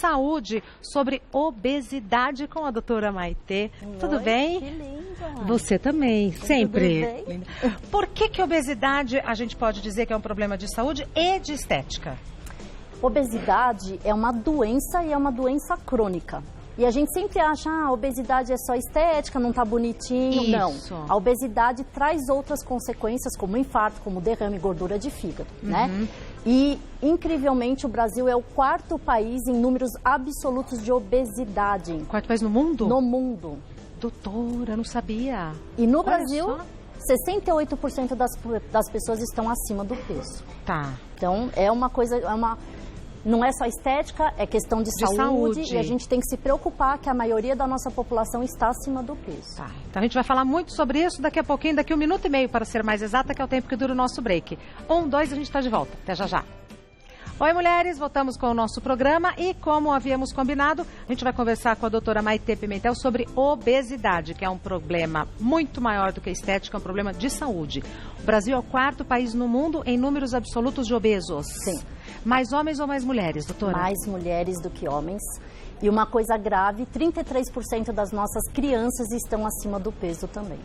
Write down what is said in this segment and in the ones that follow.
saúde sobre obesidade com a doutora Maitê. Tudo bem? Que linda. Você também, sempre. Tudo bem? Por que a obesidade a gente pode dizer que é um problema de saúde e de estética? Obesidade é uma doença e é uma doença crônica. E a gente sempre acha, a obesidade é só estética, não tá bonitinho. Isso. Não. A obesidade traz outras consequências, como infarto, como derrame e gordura de fígado, né? E, incrivelmente, o Brasil é o 4º país em números absolutos de obesidade. 4º país no mundo? No mundo. Doutora, não sabia. E no Olha Brasil, só. 68% das pessoas estão acima do peso. Tá. Então, é uma coisa, não é só estética, é questão de saúde. E a gente tem que se preocupar que a maioria da nossa população está acima do peso. Tá. Então a gente vai falar muito sobre isso daqui a pouquinho, daqui 1 minuto e meio, para ser mais exata, que é o tempo que dura o nosso break. 1, 2, a gente está de volta. Até já já. Oi, mulheres, voltamos com o nosso programa e, como havíamos combinado, a gente vai conversar com a doutora Maitê Pimentel sobre obesidade, que é um problema muito maior do que estética, é um problema de saúde. O Brasil é o 4º país no mundo em números absolutos de obesos. Sim. Mais homens ou mais mulheres, doutora? Mais mulheres do que homens. E uma coisa grave, 33% das nossas crianças estão acima do peso também.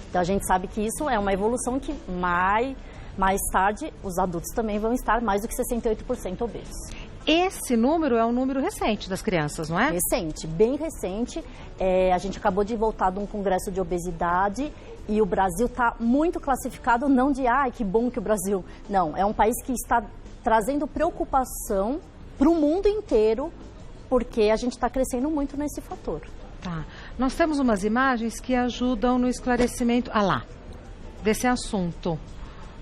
Então a gente sabe que isso é uma evolução que mais tarde os adultos também vão estar mais do que 68% obesos. Esse número é um número recente das crianças, não é? Recente, bem recente. A gente acabou de voltar de um congresso de obesidade e o Brasil está muito classificado, não de, que bom que o Brasil... Não, é um país que está trazendo preocupação para o mundo inteiro, porque a gente está crescendo muito nesse fator. Tá. Nós temos umas imagens que ajudam no esclarecimento, desse assunto.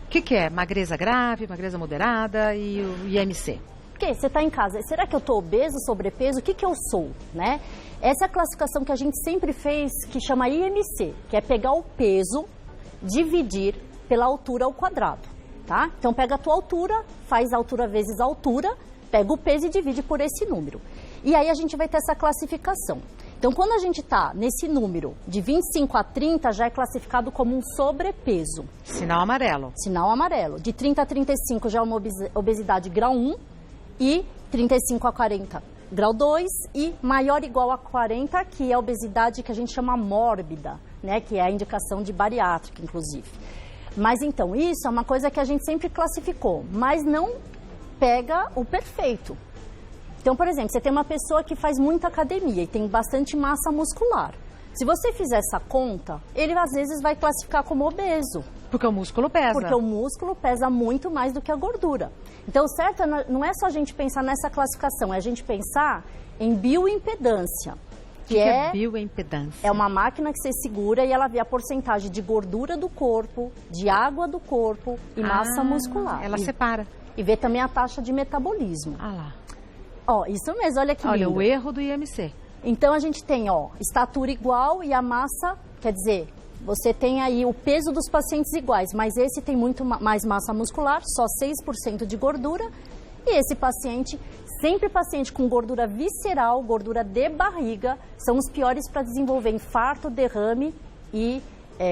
O que é? Magreza grave, magreza moderada e o IMC? Porque você está em casa, será que eu estou obeso, sobrepeso? O que eu sou, né? Essa é a classificação que a gente sempre fez, que chama IMC, que é pegar o peso, dividir pela altura ao quadrado, tá? Então pega a tua altura, faz a altura vezes a altura, pega o peso e divide por esse número. E aí a gente vai ter essa classificação. Então quando a gente está nesse número de 25 a 30, já é classificado como um sobrepeso. Sinal amarelo. Sinal amarelo. De 30 a 35 já é uma obesidade grau 1 e 35 a 40 grau 2 e maior ou igual a 40, que é a obesidade que a gente chama mórbida, né? Que é a indicação de bariátrica, inclusive. Mas então, isso é uma coisa que a gente sempre classificou, mas não pega o perfeito. Então, por exemplo, você tem uma pessoa que faz muita academia e tem bastante massa muscular. Se você fizer essa conta, ele às vezes vai classificar como obeso. Porque o músculo pesa. Porque o músculo pesa muito mais do que a gordura. Então, o certo não é só a gente pensar nessa classificação, é a gente pensar em bioimpedância. O que é bioimpedância? É uma máquina que você segura e ela vê a porcentagem de gordura do corpo, de água do corpo e massa muscular. Ela separa. E vê também a taxa de metabolismo. Lá. Isso mesmo, olha que lindo. Olha, o erro do IMC. Então, a gente tem, estatura igual e a massa, quer dizer, você tem aí o peso dos pacientes iguais, mas esse tem muito mais massa muscular, só 6% de gordura. E esse paciente, sempre paciente com gordura visceral, gordura de barriga, são os piores para desenvolver infarto, derrame e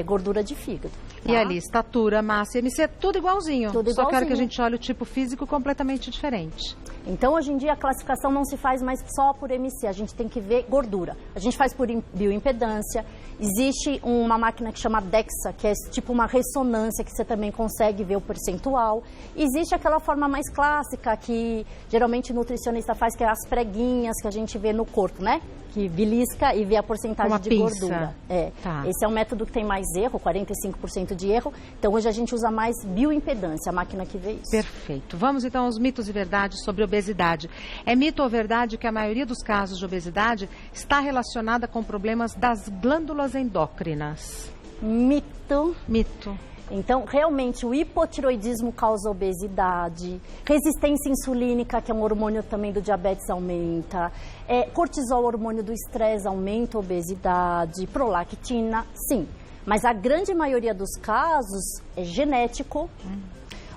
gordura de fígado. E ali, estatura, massa e IMC, tudo igualzinho. Tudo igualzinho. Só quero que a gente olhe o tipo físico completamente diferente. Então, hoje em dia, a classificação não se faz mais só por IMC, a gente tem que ver gordura. A gente faz por bioimpedância, existe uma máquina que chama DEXA, que é tipo uma ressonância, que você também consegue ver o percentual. Existe aquela forma mais clássica, que geralmente o nutricionista faz, que é as preguinhas que a gente vê no corpo, né? Que belisca e vê a porcentagem de gordura. Tá. Esse é um método que tem mais erro, 45% de erro. Então, hoje a gente usa mais bioimpedância, a máquina que vê isso. Perfeito. Vamos então aos mitos e verdades sobre obesidade. É mito ou verdade que a maioria dos casos de obesidade está relacionada com problemas das glândulas endócrinas? Mito. Mito. Então, realmente, o hipotiroidismo causa obesidade, resistência insulínica, que é um hormônio também do diabetes, aumenta, cortisol, hormônio do estresse, aumenta a obesidade, prolactina, sim. Mas a grande maioria dos casos é genético.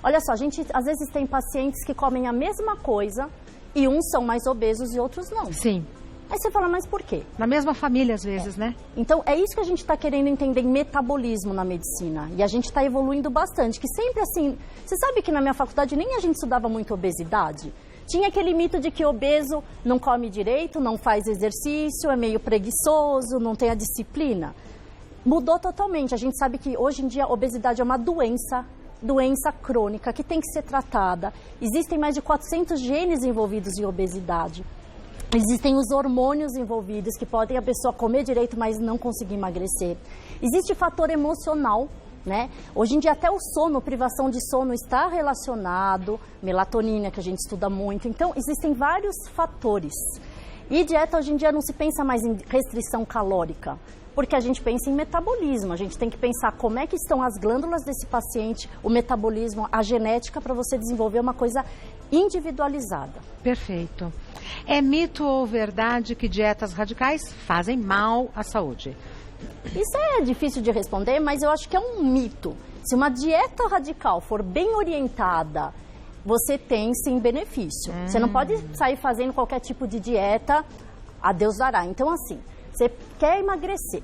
Olha só, a gente às vezes tem pacientes que comem a mesma coisa e uns são mais obesos e outros não. Sim. Aí você fala, mas por quê? Na mesma família, às vezes, né? Então, é isso que a gente está querendo entender em metabolismo na medicina. E a gente está evoluindo bastante, que sempre assim... Você sabe que na minha faculdade nem a gente estudava muito obesidade? Tinha aquele mito de que obeso não come direito, não faz exercício, é meio preguiçoso, não tem a disciplina. Mudou totalmente. A gente sabe que hoje em dia a obesidade é uma doença crônica que tem que ser tratada. Existem mais de 400 genes envolvidos em obesidade. Existem os hormônios envolvidos que podem a pessoa comer direito, mas não conseguir emagrecer. Existe fator emocional, né? Hoje em dia até o sono, privação de sono está relacionado, melatonina que a gente estuda muito. Então existem vários fatores. E dieta hoje em dia não se pensa mais em restrição calórica, porque a gente pensa em metabolismo. A gente tem que pensar como é que estão as glândulas desse paciente, o metabolismo, a genética, para você desenvolver uma coisa individualizada. Perfeito. É mito ou verdade que dietas radicais fazem mal à saúde? Isso é difícil de responder, mas eu acho que é um mito. Se uma dieta radical for bem orientada, você tem sim benefício. Você não pode sair fazendo qualquer tipo de dieta, a Deus dará. Então assim, você quer emagrecer.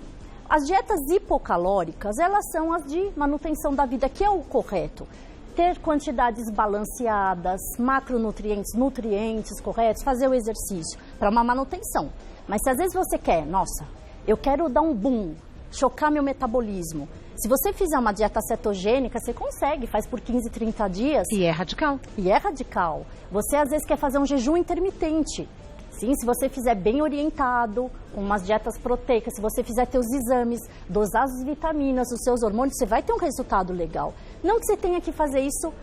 As dietas hipocalóricas, elas são as de manutenção da vida, que é o correto. Ter quantidades balanceadas, macronutrientes, nutrientes corretos, fazer o exercício para uma manutenção. Mas se às vezes você quer, nossa, eu quero dar um boom, chocar meu metabolismo. Se você fizer uma dieta cetogênica, você consegue, faz por 15, 30 dias. E é radical. E é radical. Você às vezes quer fazer um jejum intermitente. Sim, se você fizer bem orientado, com umas dietas proteicas, se você fizer seus exames, dosar as vitaminas, os seus hormônios, você vai ter um resultado legal. Não que você tenha que fazer isso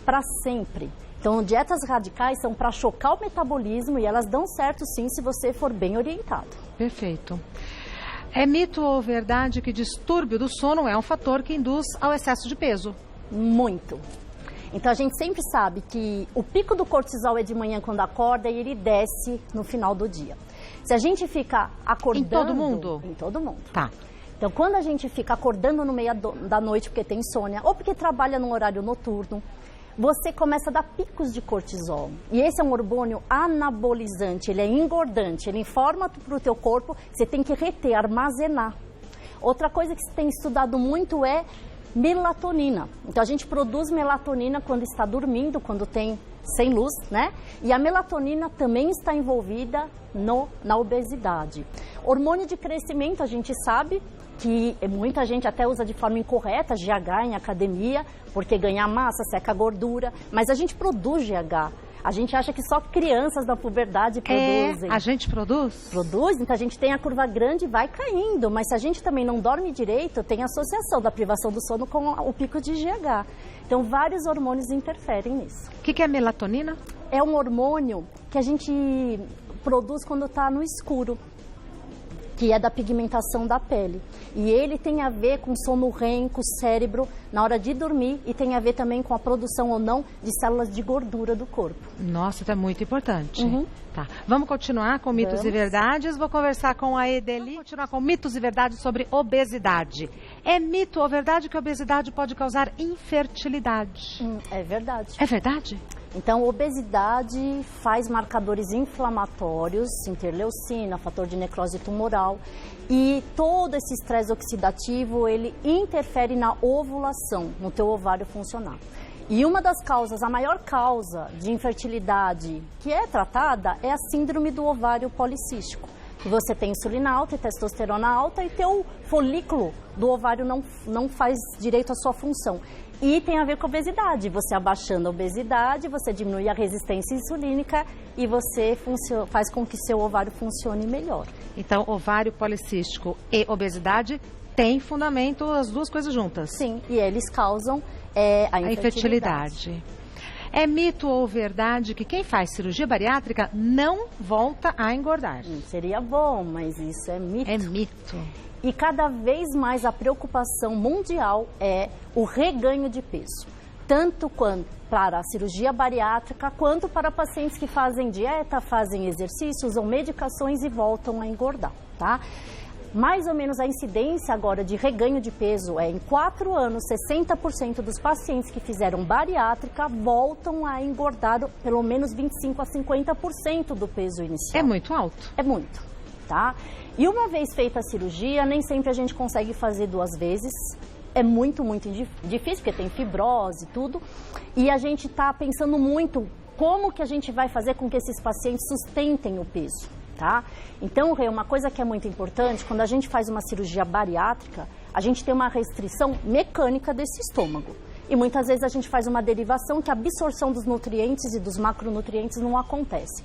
para sempre. Então, dietas radicais são para chocar o metabolismo e elas dão certo sim se você for bem orientado. Perfeito. É mito ou verdade que distúrbio do sono é um fator que induz ao excesso de peso? Muito. Então a gente sempre sabe que o pico do cortisol é de manhã quando acorda e ele desce no final do dia. Se a gente fica acordando... Em todo mundo? Em todo mundo. Tá. Então quando a gente fica acordando no meio da noite porque tem insônia ou porque trabalha num horário noturno, você começa a dar picos de cortisol. E esse é um hormônio anabolizante, ele é engordante, ele informa para o teu corpo que você tem que reter, armazenar. Outra coisa que se tem estudado muito é melatonina. Então a gente produz melatonina quando está dormindo, quando tem sem luz, né? E a melatonina também está envolvida na obesidade. Hormônio de crescimento, a gente sabe que muita gente até usa de forma incorreta, GH em academia, porque ganha massa, seca gordura, mas a gente produz GH. A gente acha que só crianças da puberdade produzem. A gente produz? Produz, então a gente tem a curva grande e vai caindo. Mas se a gente também não dorme direito, tem associação da privação do sono com o pico de GH. Então vários hormônios interferem nisso. O que é melatonina? É um hormônio que a gente produz quando está no escuro, que é da pigmentação da pele. E ele tem a ver com sono REM, com o cérebro, na hora de dormir, e tem a ver também com a produção ou não de células de gordura do corpo. Nossa, isso é muito importante. Tá. Vamos continuar com mitos e verdades. Vou conversar com a Edeli. Vamos continuar com mitos e verdades sobre obesidade. É mito ou verdade que a obesidade pode causar infertilidade? É verdade. É verdade? Então, obesidade faz marcadores inflamatórios, interleucina, fator de necrose tumoral, e todo esse estresse oxidativo, ele interfere na ovulação, no teu ovário funcionar. E uma das causas, a maior causa de infertilidade que é tratada é a síndrome do ovário policístico. Que você tem insulina alta e testosterona alta e teu folículo do ovário não faz direito à sua função. E tem a ver com a obesidade. Você abaixando a obesidade, você diminui a resistência insulínica e você faz com que seu ovário funcione melhor. Então, ovário policístico e obesidade têm fundamento as duas coisas juntas? Sim, e eles causam a infertilidade. É mito ou verdade que quem faz cirurgia bariátrica não volta a engordar? Seria bom, mas isso é mito. É mito. E cada vez mais a preocupação mundial é o reganho de peso. Tanto quanto para a cirurgia bariátrica, quanto para pacientes que fazem dieta, fazem exercício, usam medicações e voltam a engordar, tá? Mais ou menos a incidência agora de reganho de peso é em 4 anos, 60% dos pacientes que fizeram bariátrica voltam a engordar pelo menos 25% a 50% do peso inicial. É muito alto? É muito, tá? E uma vez feita a cirurgia, nem sempre a gente consegue fazer 2 vezes. É muito, muito difícil, porque tem fibrose e tudo. E a gente está pensando muito como que a gente vai fazer com que esses pacientes sustentem o peso, tá? Então, Rê, uma coisa que é muito importante, quando a gente faz uma cirurgia bariátrica, a gente tem uma restrição mecânica desse estômago. E muitas vezes a gente faz uma derivação que a absorção dos nutrientes e dos macronutrientes não acontece.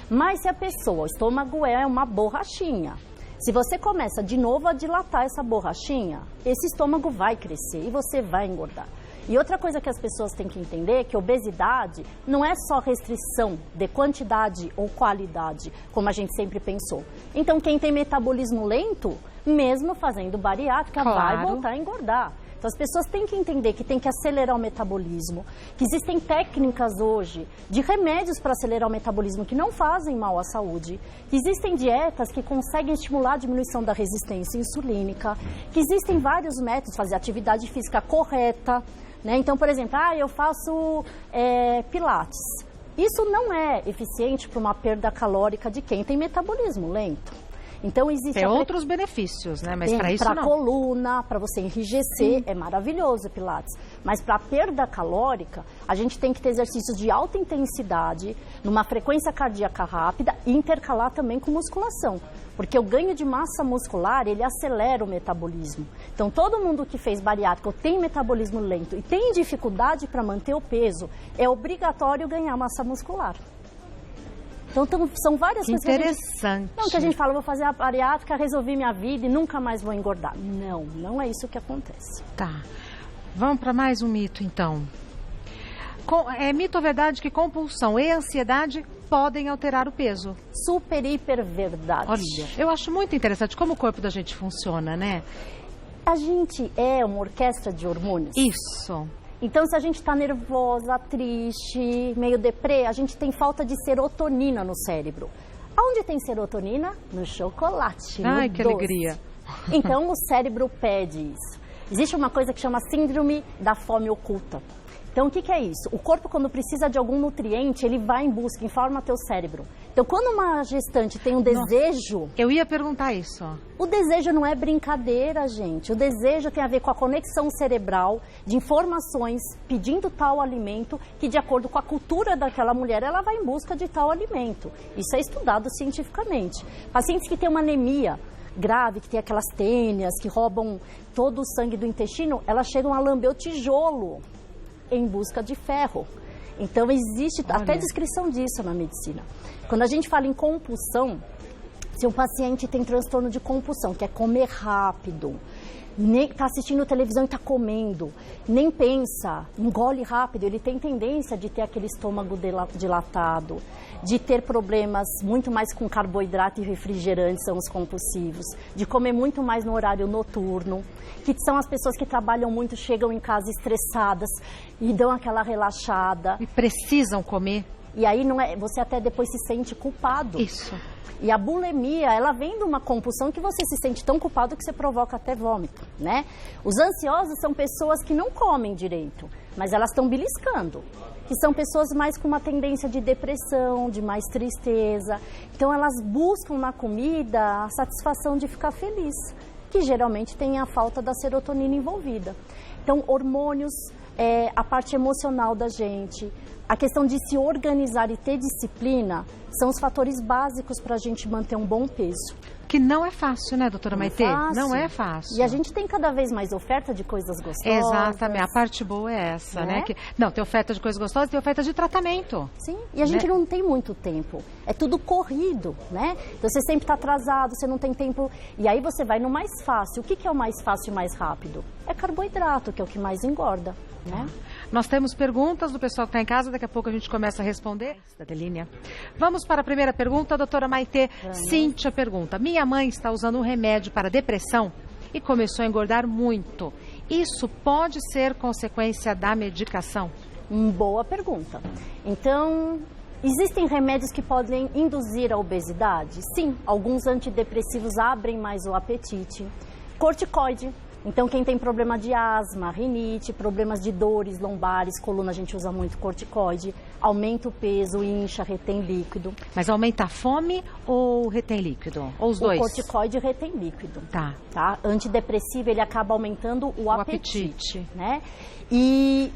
Mas se a pessoa, o estômago é uma borrachinha, se você começa de novo a dilatar essa borrachinha, esse estômago vai crescer e você vai engordar. E outra coisa que as pessoas têm que entender é que obesidade não é só restrição de quantidade ou qualidade, como a gente sempre pensou. Então, quem tem metabolismo lento, mesmo fazendo bariátrica, vai voltar a engordar. Então, as pessoas têm que entender que tem que acelerar o metabolismo, que existem técnicas hoje de remédios para acelerar o metabolismo que não fazem mal à saúde, que existem dietas que conseguem estimular a diminuição da resistência insulínica, que existem vários métodos, fazer atividade física correta, né? Então, por exemplo, eu faço pilates. Isso não é eficiente para uma perda calórica de quem tem metabolismo lento. Então, existe outros benefícios, né? Mas para isso não. Para a coluna, para você enrijecer, é maravilhoso o Pilates. Mas para perda calórica, a gente tem que ter exercícios de alta intensidade, numa frequência cardíaca rápida e intercalar também com musculação. Porque o ganho de massa muscular, ele acelera o metabolismo. Então, todo mundo que fez bariátrica ou tem metabolismo lento e tem dificuldade para manter o peso, é obrigatório ganhar massa muscular. Então, são várias coisas interessante. Que a gente fala, vou fazer a bariátrica, resolvi minha vida e nunca mais vou engordar. Não, não é isso que acontece. Tá. Vamos para mais um mito, então. É mito ou verdade que compulsão e ansiedade podem alterar o peso? Super, hiper verdade. Olha, eu acho muito interessante como o corpo da gente funciona, né? A gente é uma orquestra de hormônios. Isso. Então, se a gente está nervosa, triste, meio deprê, a gente tem falta de serotonina no cérebro. Onde tem serotonina? No chocolate, no Ai, que doce. alegria. Então, o cérebro pede isso. Existe uma coisa que chama síndrome da fome oculta. Então, o que é isso? O corpo, quando precisa de algum nutriente, ele vai em busca, informa teu cérebro. Então, quando uma gestante tem um desejo... Eu ia perguntar isso. O desejo não é brincadeira, gente. O desejo tem a ver com a conexão cerebral de informações pedindo tal alimento que, de acordo com a cultura daquela mulher, ela vai em busca de tal alimento. Isso é estudado cientificamente. Pacientes que têm uma anemia grave, que tem aquelas tênias, que roubam todo o sangue do intestino, elas chegam a lamber o tijolo em busca de ferro. Então, existe até descrição disso na medicina. Quando a gente fala em compulsão, se um paciente tem transtorno de compulsão, que é comer rápido, nem está assistindo televisão e está comendo, nem pensa, engole rápido, ele tem tendência de ter aquele estômago dilatado, de ter problemas muito mais com carboidrato e refrigerante, são os compulsivos, de comer muito mais no horário noturno, que são as pessoas que trabalham muito, chegam em casa estressadas e dão aquela relaxada. E precisam comer. E aí não é, você até depois se sente culpado. Isso. E a bulimia, ela vem de uma compulsão que você se sente tão culpado que você provoca até vômito, né? Os ansiosos são pessoas que não comem direito, mas elas estão beliscando. Que são pessoas mais com uma tendência de depressão, de mais tristeza. Então, elas buscam na comida a satisfação de ficar feliz, que geralmente tem a falta da serotonina envolvida. Então, hormônios, a parte emocional da gente, a questão de se organizar e ter disciplina são os fatores básicos para a gente manter um bom peso. Que não é fácil, né, doutora Maitê? Não é fácil. E a gente tem cada vez mais oferta de coisas gostosas. Exatamente. A parte boa é essa, né? Não, tem oferta de coisas gostosas, tem oferta de tratamento. Sim, e a gente não tem muito tempo. É tudo corrido, né? Então, você sempre está atrasado, você não tem tempo. E aí você vai no mais fácil. O que é o mais fácil e mais rápido? É carboidrato, que é o que mais engorda, né? Nós temos perguntas do pessoal que está em casa, daqui a pouco a gente começa a responder. Da Delínia. Vamos para a primeira pergunta, doutora Maitê. Cíntia pergunta: minha mãe está usando um remédio para depressão e começou a engordar muito. Isso pode ser consequência da medicação? Boa pergunta. Então, existem remédios que podem induzir a obesidade? Sim, alguns antidepressivos abrem mais o apetite. Corticoide. Então, quem tem problema de asma, rinite, problemas de dores lombares, coluna, a gente usa muito corticoide. aumenta o peso, incha, retém líquido. Mas aumenta a fome ou retém líquido? Ou os dois? O corticoide retém líquido. Tá. Antidepressivo, ele acaba aumentando o apetite. Né? E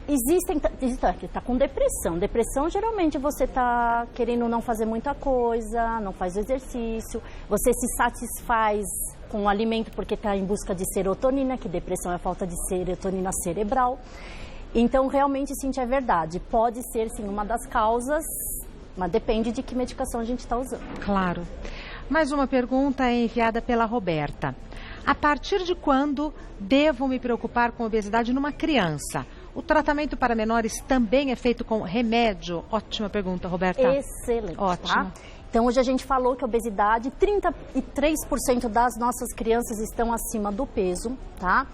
está com depressão. Depressão, geralmente, você está querendo não fazer muita coisa, não faz exercício, você se satisfaz com o alimento porque está em busca de serotonina, que depressão é falta de serotonina cerebral. Então, realmente, sim, é verdade. Pode ser, sim, uma das causas, mas depende de que medicação a gente está usando. Claro. Mais uma pergunta é enviada pela Roberta. A partir de quando devo me preocupar com obesidade numa criança? O tratamento para menores também é feito com remédio? Ótima pergunta, Roberta. Excelente. Ótimo. Tá? Então, hoje a gente falou que a obesidade, 33% das nossas crianças estão acima do peso, tá?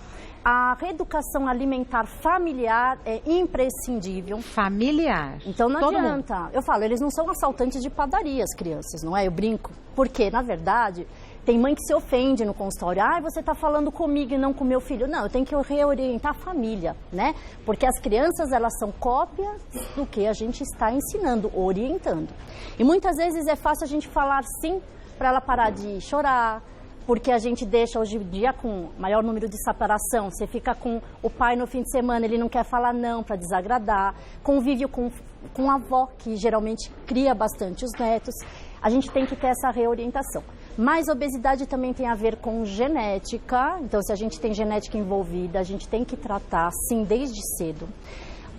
A reeducação alimentar familiar é imprescindível. Familiar. Então não Todo adianta. mundo. Eu falo, eles não são assaltantes de padaria, as crianças, não é? Eu brinco. Porque, na verdade, tem mãe que se ofende no consultório. Ah, você está falando comigo e não com meu filho. Não, eu tenho que reorientar a família, né? Porque as crianças, elas são cópias do que a gente está ensinando, orientando. E muitas vezes é fácil a gente falar sim para ela parar de chorar, porque a gente deixa hoje em dia com maior número de separação. Você fica com o pai no fim de semana, ele não quer falar não para desagradar. Convívio com a avó, que geralmente cria bastante os netos. A gente tem que ter essa reorientação. Mas obesidade também tem a ver com genética. Então, se a gente tem genética envolvida, a gente tem que tratar, sim, desde cedo.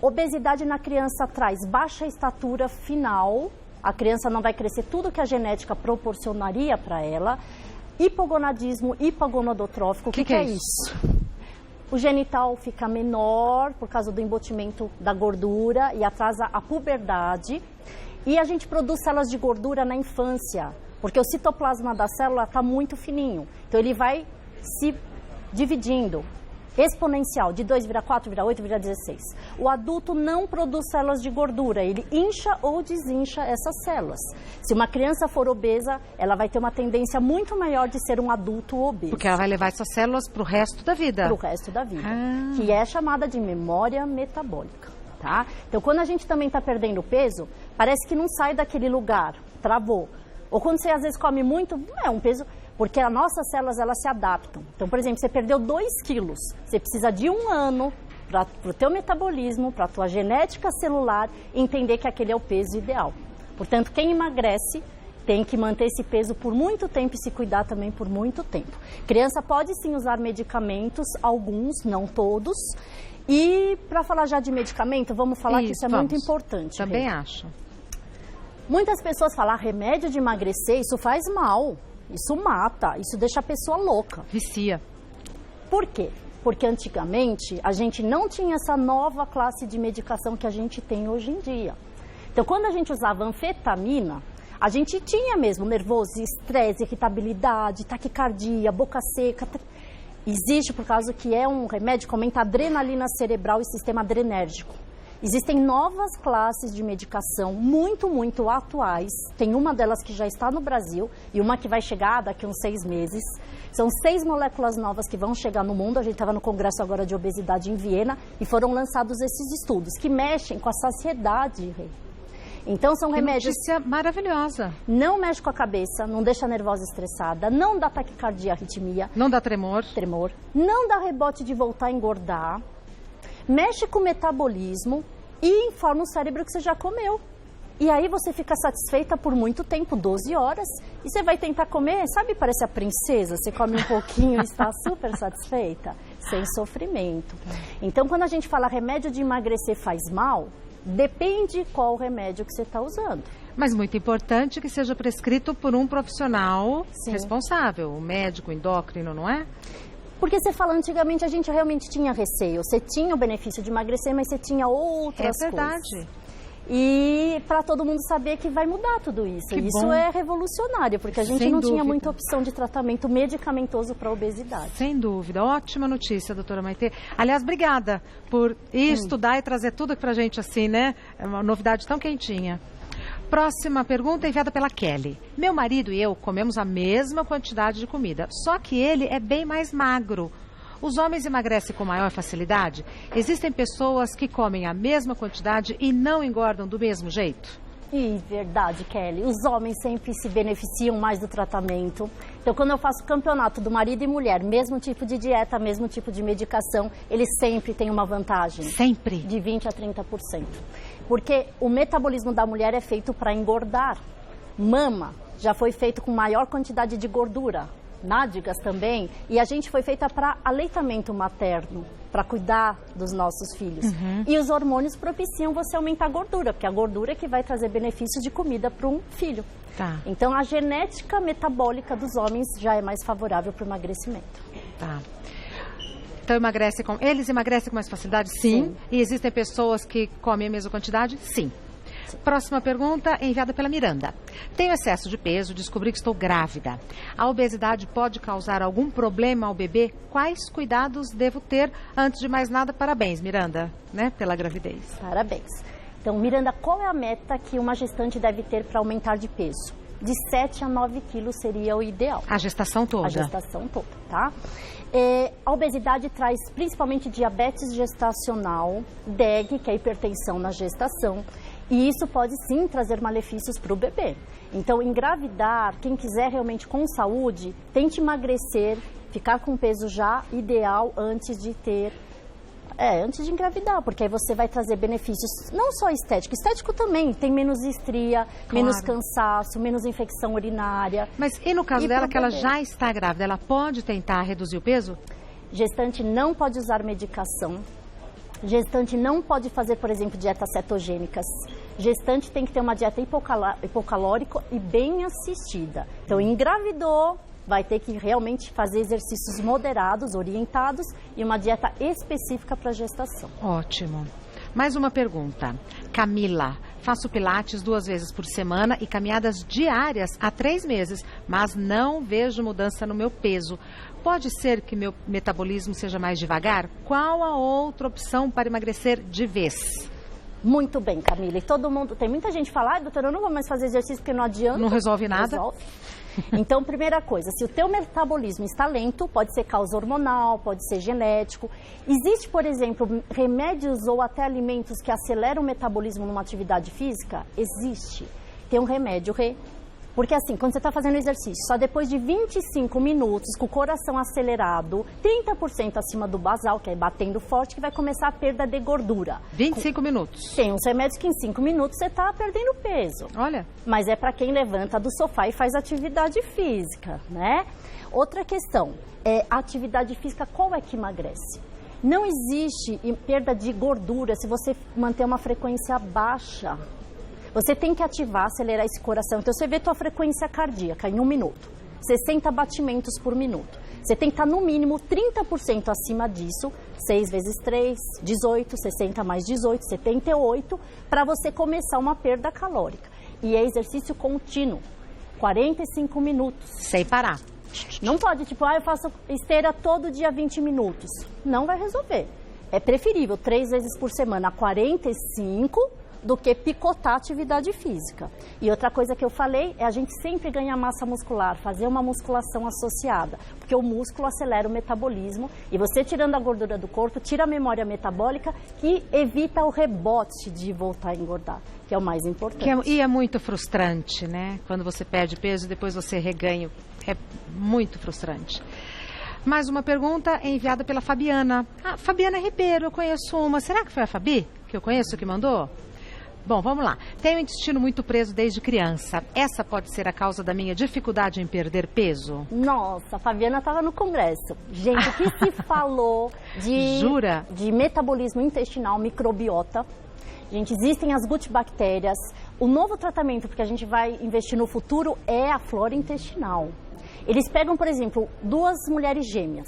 Obesidade na criança traz baixa estatura final. A criança não vai crescer tudo que a genética proporcionaria para ela. Hipogonadismo hipogonadotrófico, o que é isso? O genital fica menor por causa do embutimento da gordura e atrasa a puberdade. E a gente produz células de gordura na infância, porque o citoplasma da célula está muito fininho. Então ele vai se dividindo, exponencial, de 2 vira 4, vira 8, vira 16. O adulto não produz células de gordura, ele incha ou desincha essas células. Se uma criança for obesa, ela vai ter uma tendência muito maior de ser um adulto obeso. Porque ela vai levar essas células para o resto da vida. Para o resto da vida, que é chamada de memória metabólica. Tá? Então, quando a gente também está perdendo peso, parece que não sai daquele lugar, travou. Ou quando você às vezes come muito, não é um peso... Porque as nossas células, elas se adaptam. Então, por exemplo, você perdeu 2 quilos. Você precisa de 1 ano para o teu metabolismo, para a tua genética celular, entender que aquele é o peso ideal. Portanto, quem emagrece tem que manter esse peso por muito tempo e se cuidar também por muito tempo. Criança pode sim usar medicamentos, alguns, não todos. E para falar já de medicamento, vamos falar que isso é muito importante. Também acho. Muitas pessoas falam, remédio de emagrecer, isso faz mal. Isso mata, isso deixa a pessoa louca. Vicia. Por quê? Porque antigamente a gente não tinha essa nova classe de medicação que a gente tem hoje em dia. Então, quando a gente usava anfetamina, a gente tinha mesmo nervoso, estresse, irritabilidade, taquicardia, boca seca. Existe por causa que é um remédio que aumenta a adrenalina cerebral e sistema adrenérgico. Existem novas classes de medicação muito, muito atuais. Tem uma delas que já está no Brasil e uma que vai chegar daqui a uns 6 meses. São 6 moléculas novas que vão chegar no mundo. A gente estava no congresso agora de obesidade em Viena e foram lançados esses estudos que mexem com a saciedade. Então são remédios... Notícia maravilhosa. Não mexe com a cabeça, não deixa nervosa e estressada, não dá taquicardia, arritmia. Não dá tremor. Não dá rebote de voltar a engordar. Mexe com o metabolismo e informa o cérebro que você já comeu. E aí você fica satisfeita por muito tempo, 12 horas, e você vai tentar comer, sabe, parece a princesa, você come um pouquinho e está super satisfeita, sem sofrimento. Então, quando a gente fala remédio de emagrecer faz mal, depende qual remédio que você está usando. Mas muito importante que seja prescrito por um profissional Sim. responsável, o médico, o endócrino, não é? Porque você fala, antigamente a gente realmente tinha receio. Você tinha o benefício de emagrecer, mas você tinha outras coisas. É verdade. E para todo mundo saber que vai mudar tudo isso. Que isso bom. É revolucionário, porque a gente Sem não dúvida. tinha muita opção de tratamento medicamentoso para obesidade. Sem dúvida. Ótima notícia, doutora Maitê. Aliás, obrigada por estudar e trazer tudo pra gente assim, né? É uma novidade tão quentinha. Próxima pergunta enviada pela Kelly. Meu marido e eu comemos a mesma quantidade de comida, só que ele é bem mais magro. Os homens emagrecem com maior facilidade? Existem pessoas que comem a mesma quantidade e não engordam do mesmo jeito? Verdade, Kelly. Os homens sempre se beneficiam mais do tratamento. Então, quando eu faço campeonato do marido e mulher, mesmo tipo de dieta, mesmo tipo de medicação, eles sempre têm uma vantagem. Sempre? De 20% a 30%. Porque o metabolismo da mulher é feito para engordar. Mama já foi feito com maior quantidade de gordura. Nádegas também. E a gente foi feita para aleitamento materno, para cuidar dos nossos filhos. E os hormônios propiciam você aumentar a gordura, porque a gordura é que vai trazer benefícios de comida para um filho. Tá. Então, a genética metabólica dos homens já é mais favorável para o emagrecimento. Tá. Então, eles emagrecem com mais facilidade? Sim. E existem pessoas que comem a mesma quantidade? Sim. Próxima pergunta enviada pela Miranda. Tenho excesso de peso, descobri que estou grávida. A obesidade pode causar algum problema ao bebê? Quais cuidados devo ter? Antes de mais nada, parabéns, Miranda, né, pela gravidez. Parabéns. Então, Miranda, qual é a meta que uma gestante deve ter para aumentar de peso? De 7 a 9 quilos seria o ideal. A gestação toda? A gestação toda, tá? A obesidade traz principalmente diabetes gestacional, DEG, que é hipertensão na gestação, e isso pode sim trazer malefícios para o bebê. Então, engravidar, quem quiser realmente com saúde, tente emagrecer, ficar com peso já ideal antes de engravidar, porque aí você vai trazer benefícios, não só estético. Estético também, tem menos estria, menos cansaço, menos infecção urinária. Mas e no caso dela, que ela já está grávida, ela pode tentar reduzir o peso? Gestante não pode usar medicação. Gestante não pode fazer, por exemplo, dietas cetogênicas. Gestante tem que ter uma dieta hipocalórica e bem assistida. Então, engravidou, vai ter que realmente fazer exercícios moderados, orientados e uma dieta específica para gestação. Ótimo. Mais uma pergunta. Camila, faço pilates 2 vezes por semana e caminhadas diárias há 3 meses, mas não vejo mudança no meu peso. Pode ser que meu metabolismo seja mais devagar? Qual a outra opção para emagrecer de vez? Muito bem, Camila. E todo mundo, tem muita gente que fala, doutora, eu não vou mais fazer exercício porque não adianta. Não resolve nada? Resolve. Então, primeira coisa, se o teu metabolismo está lento, pode ser causa hormonal, pode ser genético. Existe, por exemplo, remédios ou até alimentos que aceleram o metabolismo numa atividade física? Existe. Tem um remédio, porque assim, quando você está fazendo exercício, só depois de 25 minutos, com o coração acelerado, 30% acima do basal, que é batendo forte, que vai começar a perda de gordura. 25 minutos? Tem uns remédios que em 5 minutos você está perdendo peso. Olha. Mas é para quem levanta do sofá e faz atividade física, né? Outra questão, a atividade física, qual é que emagrece? Não existe perda de gordura se você manter uma frequência baixa. Você tem que ativar, acelerar esse coração. Então, você vê tua frequência cardíaca em 1 minuto. 60 batimentos por minuto. Você tem que estar no mínimo 30% acima disso. 6 vezes 3, 18, 60 mais 18, 78, para você começar uma perda calórica. E é exercício contínuo. 45 minutos. Sem parar. Não pode, tipo, eu faço esteira todo dia 20 minutos. Não vai resolver. É preferível 3 vezes por semana, 45 do que picotar a atividade física. E outra coisa que eu falei é a gente sempre ganhar massa muscular, fazer uma musculação associada, porque o músculo acelera o metabolismo e você tirando a gordura do corpo, tira a memória metabólica que evita o rebote de voltar a engordar, que é o mais importante. E é muito frustrante, né? Quando você perde peso e depois você reganha, é muito frustrante. Mais uma pergunta enviada pela Fabiana. Fabiana Ribeiro, eu conheço uma. Será que foi a Fabi que eu conheço que mandou? Bom, vamos lá. Tenho o intestino muito preso desde criança. Essa pode ser a causa da minha dificuldade em perder peso? Nossa, a Fabiana estava no congresso. Gente, o que se falou Jura? De metabolismo intestinal, microbiota. Gente, existem as gut-bactérias. O novo tratamento, porque a gente vai investir no futuro, é a flora intestinal. Eles pegam, por exemplo, 2 mulheres gêmeas.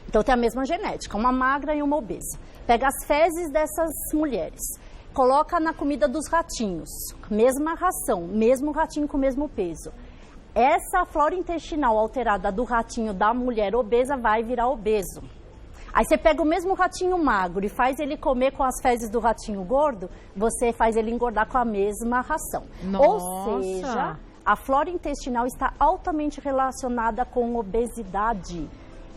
Então, tem a mesma genética, uma magra e uma obesa. Pega as fezes dessas mulheres. Coloca na comida dos ratinhos, mesma ração, mesmo ratinho com o mesmo peso. Essa flora intestinal alterada do ratinho da mulher obesa vai virar obeso. Aí você pega o mesmo ratinho magro e faz ele comer com as fezes do ratinho gordo, você faz ele engordar com a mesma ração. Nossa. Ou seja, a flora intestinal está altamente relacionada com obesidade.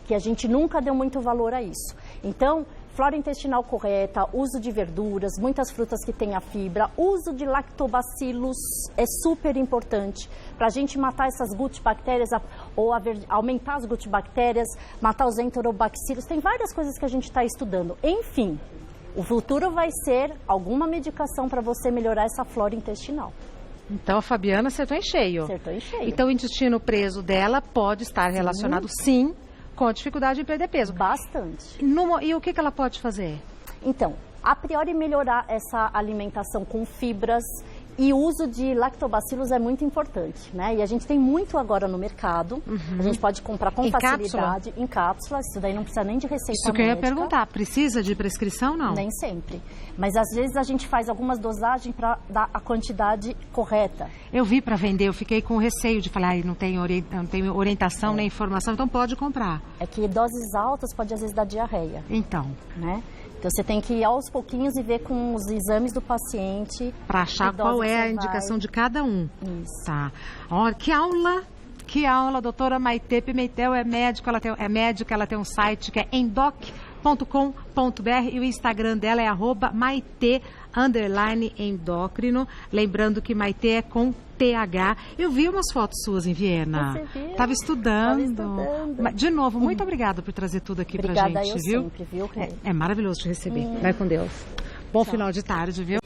que a gente nunca deu muito valor a isso. Então, flora intestinal correta, uso de verduras, muitas frutas que tenham fibra, uso de lactobacilos é super importante para a gente matar essas gut-bactérias ou aumentar as gut-bactérias, matar os enterobacilos. Tem várias coisas que a gente está estudando. Enfim, o futuro vai ser alguma medicação para você melhorar essa flora intestinal. Então a Fabiana acertou em cheio. Acertou em cheio. Então o intestino preso dela pode estar relacionado, sim, com a dificuldade em perder peso. Bastante. E o que ela pode fazer? Então, a priori melhorar essa alimentação com fibras e o uso de lactobacilos é muito importante, né? E a gente tem muito agora no mercado. A gente pode comprar com facilidade em cápsulas. Isso daí não precisa nem de receita médica. Isso que eu ia perguntar. Precisa de prescrição, não? Nem sempre. Mas às vezes a gente faz algumas dosagens para dar a quantidade correta. Eu vi para vender, eu fiquei com receio de falar, não tem orientação nem informação, então pode comprar. É que doses altas pode às vezes dar diarreia. Então. Né? Então você tem que ir aos pouquinhos e ver com os exames do paciente. Para achar qual é a indicação de cada um. Isso. Tá. Olha, que aula! Que aula, doutora Maitê Pimentel é médica, ela tem um site que é endoc.com.br e o Instagram dela é @maite_endócrino. Lembrando que Maitê é com TH. Eu vi umas fotos suas em Viena. Você viu? Estava estudando. De novo, muito obrigada. obrigada por trazer tudo aqui Obrigada pra gente, eu viu? sempre, viu? É maravilhoso te receber. Vai com Deus. Bom final de tarde, viu?